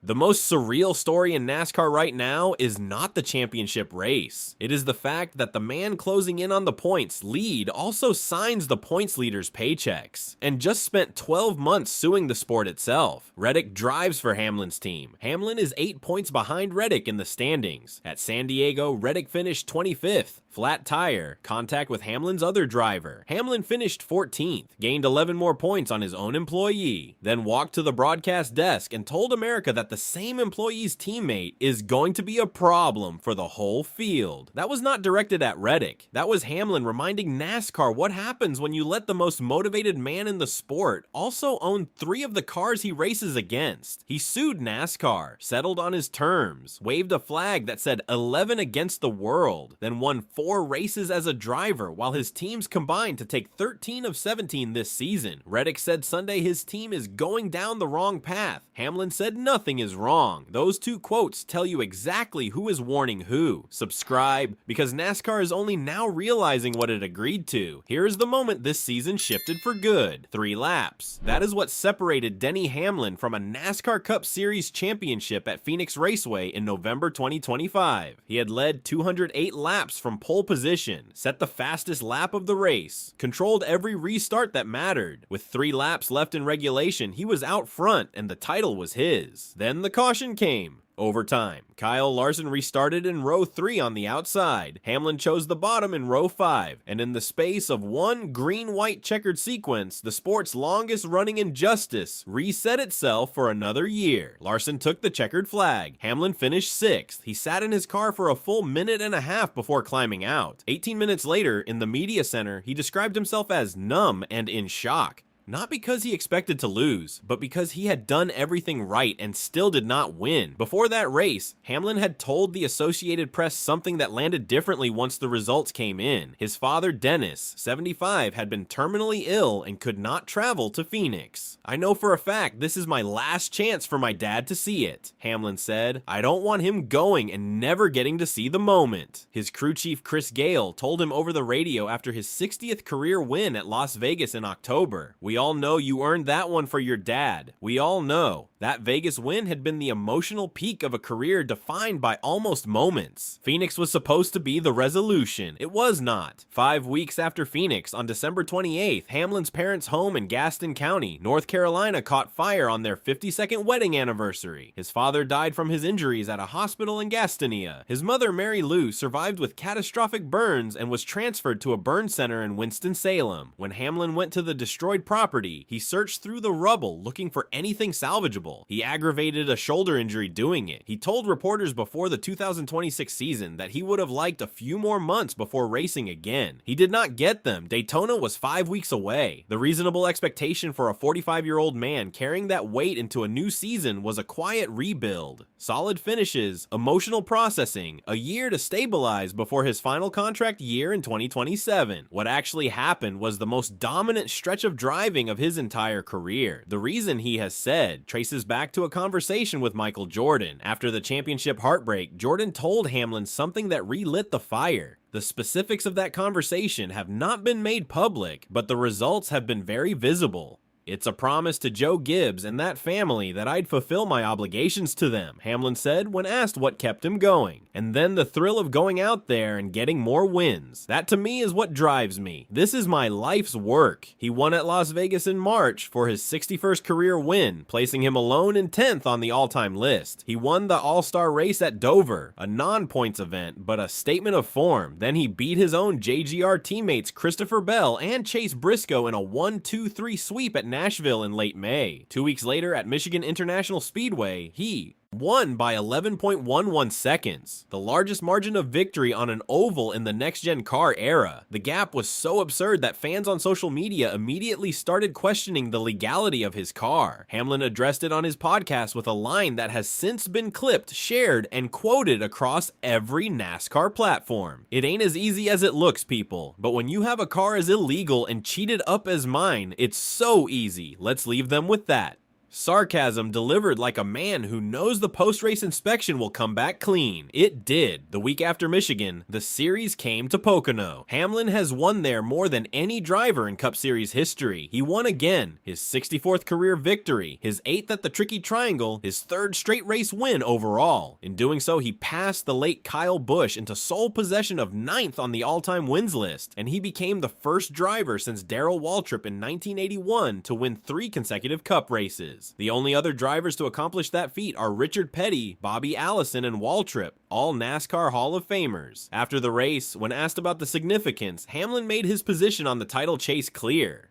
The most surreal story in NASCAR right now is not the championship race. It is the fact that the man closing in on the points lead also signs the points leader's paychecks, and just spent 12 months suing the sport itself. Reddick drives for Hamlin's team. Hamlin is 8 points behind Reddick in the standings. At San Diego, Reddick finished 25th. Flat tire, contact with Hamlin's other driver. Hamlin finished 14th, gained 11 more points on his own employee, then walked to the broadcast desk and told America that the same employee's teammate is going to be a problem for the whole field. That was not directed at Reddick. That was Hamlin reminding NASCAR what happens when you let the most motivated man in the sport also own 3 of the cars he races against. He sued NASCAR, settled on his terms, waved a flag that said 11 against the world, then won 4 races as a driver while his teams combined to take 13 of 17 this season. Reddick said Sunday his team is going down the wrong path. Hamlin said nothing is wrong. Those 2 quotes tell you exactly who is warning who. Subscribe, because NASCAR is only now realizing what it agreed to. Here is the moment this season shifted for good. 3 laps. That is what separated Denny Hamlin from a NASCAR Cup Series championship at Phoenix Raceway in November 2025. He had led 208 laps from pole position, set the fastest lap of the race, controlled every restart that mattered. With 3 laps left in regulation, he was out front and the title was his. Then the caution came. Overtime. Kyle Larson restarted in row 3 on the outside. Hamlin chose the bottom in row 5, and in the space of one green-white checkered sequence, the sport's longest running injustice reset itself for another year. Larson took the checkered flag. Hamlin finished 6th. He sat in his car for a full minute and a half before climbing out. 18 minutes later, in the media center, he described himself as numb and in shock. Not because he expected to lose, but because he had done everything right and still did not win. Before that race, Hamlin had told the Associated Press something that landed differently once the results came in. His father, Dennis, 75, had been terminally ill and could not travel to Phoenix. "I know for a fact this is my last chance for my dad to see it," Hamlin said. "I don't want him going and never getting to see the moment." His crew chief, Chris Gale, told him over the radio after his 60th career win at Las Vegas in October, "We all know you earned that one for your dad. We all know." That Vegas win had been the emotional peak of a career defined by almost moments. Phoenix was supposed to be the resolution. It was not. 5 weeks after Phoenix, on December 28th, Hamlin's parents' home in Gaston County, North Carolina, caught fire on their 52nd wedding anniversary. His father died from his injuries at a hospital in Gastonia. His mother, Mary Lou, survived with catastrophic burns and was transferred to a burn center in Winston-Salem. When Hamlin went to the destroyed property, he searched through the rubble looking for anything salvageable. He aggravated a shoulder injury doing it. He told reporters before the 2026 season that he would have liked a few more months before racing again. He did not get them. Daytona was 5 weeks away. The reasonable expectation for a 45-year-old man carrying that weight into a new season was a quiet rebuild. Solid finishes, emotional processing, a year to stabilize before his final contract year in 2027. What actually happened was the most dominant stretch of driving of his entire career. The reason, he has said, traces back to a conversation with Michael Jordan. After the championship heartbreak, Jordan told Hamlin something that relit the fire. The specifics of that conversation have not been made public, but the results have been very visible. "It's a promise to Joe Gibbs and that family that I'd fulfill my obligations to them," Hamlin said when asked what kept him going. "And then the thrill of going out there and getting more wins. That to me is what drives me. This is my life's work." He won at Las Vegas in March for his 61st career win, placing him alone in 10th on the all-time list. He won the All-Star race at Dover, a non-points event, but a statement of form. Then he beat his own JGR teammates Christopher Bell and Chase Briscoe in a 1-2-3 sweep at Nashville in late May. 2 weeks later at Michigan International Speedway, he won by 11.11 seconds, the largest margin of victory on an oval in the next-gen car era. The gap was so absurd that fans on social media immediately started questioning the legality of his car. Hamlin addressed it on his podcast with a line that has since been clipped, shared, and quoted across every NASCAR platform. "It ain't as easy as it looks, people, but when you have a car as illegal and cheated up as mine, it's so easy. Let's leave them with that." Sarcasm delivered like a man who knows the post-race inspection will come back clean. It did. The week after Michigan, the series came to Pocono. Hamlin has won there more than any driver in Cup Series history. He won again, his 64th career victory, his 8th at the Tricky Triangle, his 3rd straight race win overall. In doing so, he passed the late Kyle Busch into sole possession of 9th on the all-time wins list, and he became the first driver since Darrell Waltrip in 1981 to win 3 consecutive Cup races. The only other drivers to accomplish that feat are Richard Petty, Bobby Allison, and Waltrip, all NASCAR Hall of Famers. After the race, when asked about the significance, Hamlin made his position on the title chase clear.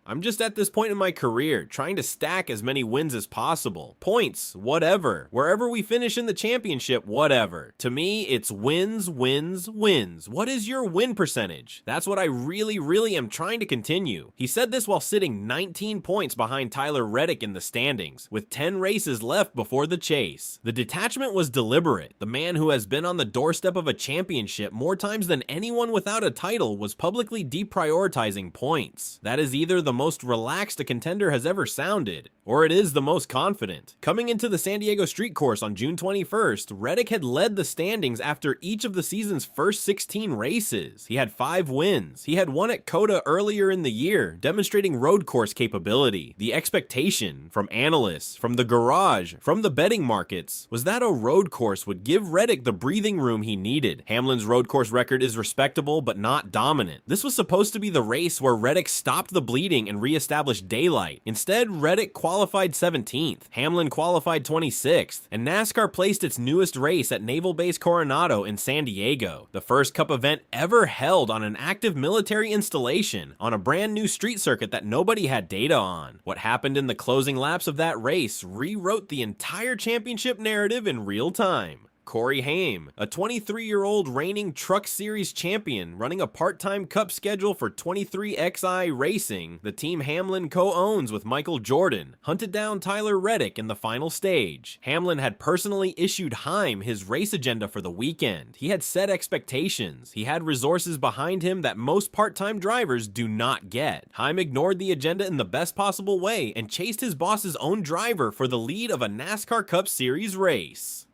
I'm just at this point in my career, trying to stack as many wins as possible. Points, whatever. Wherever we finish in the championship, whatever. To me, it's wins, wins, wins. What is your win percentage? That's what I really am trying to continue. He said this while sitting 19 points behind Tyler Reddick in the standings, with 10 races left before the chase. The detachment was deliberate. The man who has been on the doorstep of a championship more times than anyone without a title was publicly deprioritizing points. That is either the most relaxed a contender has ever sounded, or it is the most confident. Coming into the San Diego Street Course on June 21st, Reddick had led the standings after each of the season's first 16 races. He had 5 wins. He had won at COTA earlier in the year, demonstrating road course capability. The expectation from analysts, from the garage, from the betting markets, was that a road course would give Reddick the breathing room he needed. Hamlin's road course record is respectable but not dominant. This was supposed to be the race where Reddick stopped the bleeding and re-established daylight. Instead, Reddick qualified 17th, Hamlin qualified 26th, and NASCAR placed its newest race at Naval Base Coronado in San Diego, the first Cup event ever held on an active military installation on a brand new street circuit that nobody had data on. What happened in the closing laps of that race rewrote the entire championship narrative in real time. Corey Haim, a 23-year-old reigning Truck Series champion running a part-time Cup schedule for 23XI Racing, the team Hamlin co-owns with Michael Jordan, hunted down Tyler Reddick in the final stage. Hamlin had personally issued Haim his race agenda for the weekend. He had set expectations. He had resources behind him that most part-time drivers do not get. Haim ignored the agenda in the best possible way and chased his boss's own driver for the lead of a NASCAR Cup Series race.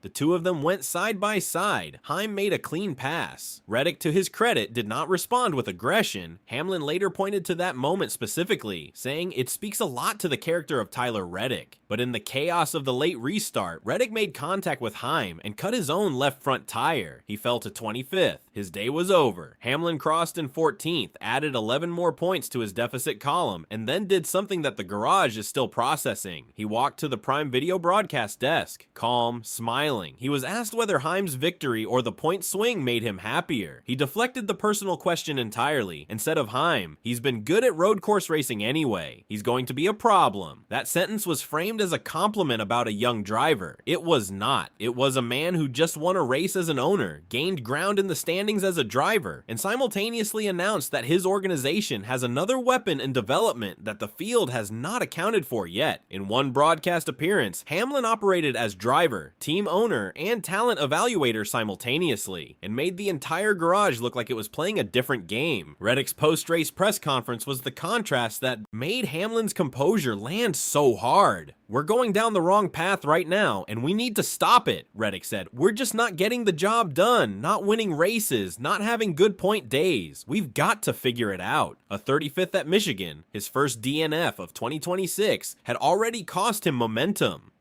The two of them went side by side. Haim made a clean pass. Reddick, to his credit, did not respond with aggression. Hamlin later pointed to that moment specifically, saying it speaks a lot to the character of Tyler Reddick. But in the chaos of the late restart, Reddick made contact with Haim and cut his own left front tire. He fell to 25th. His day was over. Hamlin crossed in 14th, added 11 more points to his deficit column, and then did something that the garage is still processing. He walked to the Prime Video broadcast desk, calm, smiling. He was asked whether Haim's victory or the point swing made him happier. He deflected the personal question entirely and said of Haim, "He's been good at road course racing anyway. He's going to be a problem." That sentence was framed as a compliment about a young driver. It was not. It was a man who just won a race as an owner, gained ground in the standings as a driver, and simultaneously announced that his organization has another weapon in development that the field has not accounted for yet. In one broadcast appearance, Hamlin operated as driver, team owner, and talent evaluator simultaneously, and made the entire garage look like it was playing a different game. Reddick's post-race press conference was the contrast that made Hamlin's composure land so hard. "We're going down the wrong path right now, and we need to stop it," Reddick said. "We're just not getting the job done, not winning races, not having good point days. We've got to figure it out." A 35th at Michigan, his first DNF of 2026, had already cost him momentum.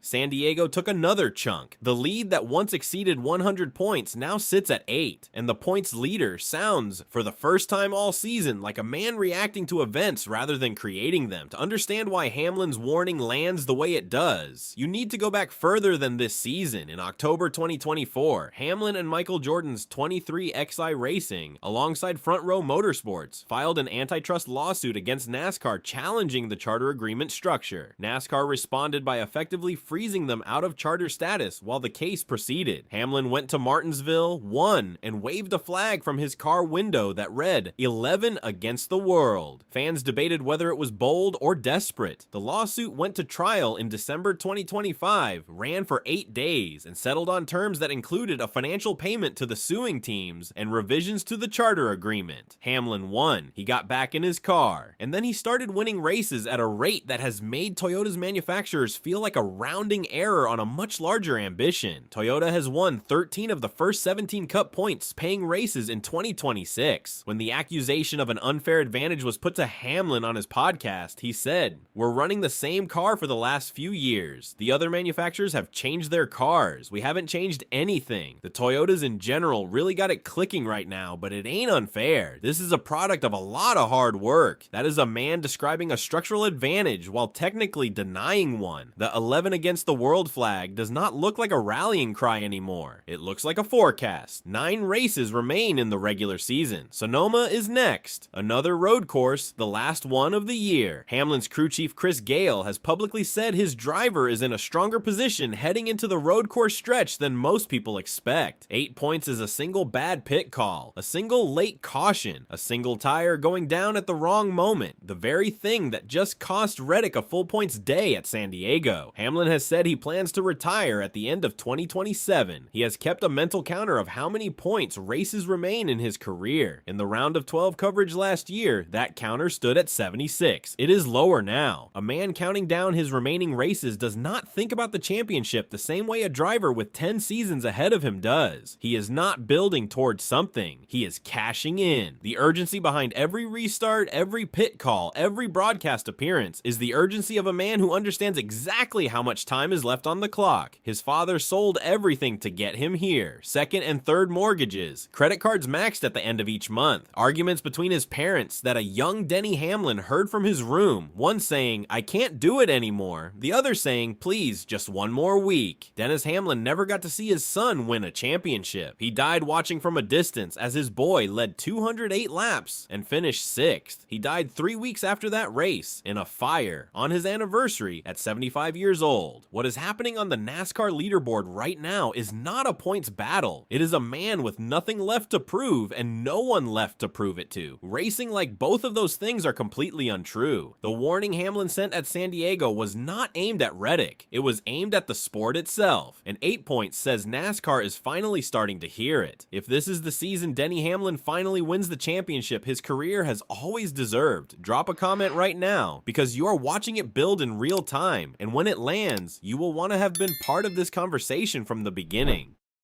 San Diego took another chunk. The lead that once exceeded 100 points now sits at 8, and the points leader sounds, for the first time all season, like a man reacting to events rather than creating them. To understand why Hamlin's warning lands the way it does, you need to go back further than this season. In October 2024, Hamlin and Michael Jordan's 23XI Racing, alongside Front Row Motorsports, filed an antitrust lawsuit against NASCAR challenging the charter agreement structure. NASCAR responded by effectively freezing freezing them out of charter status while the case proceeded. Hamlin went to Martinsville, won, and waved a flag from his car window that read 11 against the world. Fans debated whether it was bold or desperate. The lawsuit went to trial in December 2025, ran for 8 days, and settled on terms that included a financial payment to the suing teams and revisions to the charter agreement. Hamlin won. He got back in his car, and then he started winning races at a rate that has made Toyota's manufacturers feel like a rounding error on a much larger ambition. Toyota has won 13 of the first 17 Cup points paying races in 2026. When the accusation of an unfair advantage was put to Hamlin on his podcast, he said, "We're running the same car for the last few years. The other manufacturers have changed their cars. We haven't changed anything. The Toyotas in general really got it clicking right now, but it ain't unfair. This is a product of a lot of hard work." That is a man describing a structural advantage while technically denying one. The 11 against the world flag does not look like a rallying cry anymore. It looks like a forecast. 9 races remain in the regular season. Sonoma is next. Another road course, the last one of the year. Hamlin's crew chief Chris Gale has publicly said his driver is in a stronger position heading into the road course stretch than most people expect. 8 points is a single bad pit call, a single late caution, a single tire going down at the wrong moment, the very thing that just cost Reddick a full points day at San Diego. Hamlin has said he plans to retire at the end of 2027. He has kept a mental counter of how many points races remain in his career. In the round of 12 coverage last year, that counter stood at 76. It is lower now. A man counting down his remaining races does not think about the championship the same way a driver with 10 seasons ahead of him does. He is not building towards something. He is cashing in. The urgency behind every restart, every pit call, every broadcast appearance is the urgency of a man who understands exactly how much time is left on the clock. His father sold everything to get him here. Second and third mortgages. Credit cards maxed at the end of each month. Arguments between his parents that a young Denny Hamlin heard from his room. One saying, "I can't do it anymore." The other saying, "Please, just one more week." Dennis Hamlin never got to see his son win a championship. He died watching from a distance as his boy led 208 laps and finished 6th. He died 3 weeks after that race in a fire on his anniversary at 75 years old. What is happening on the NASCAR leaderboard right now is not a points battle. It is a man with nothing left to prove and no one left to prove it to. Racing like both of those things are completely untrue. The warning Hamlin sent at San Diego was not aimed at Reddick. It was aimed at the sport itself. And 8 points says NASCAR is finally starting to hear it. If this is the season Denny Hamlin finally wins the championship his career has always deserved, drop a comment right now because you are watching it build in real time, and when it lands, you will want to have been part of this conversation from the beginning.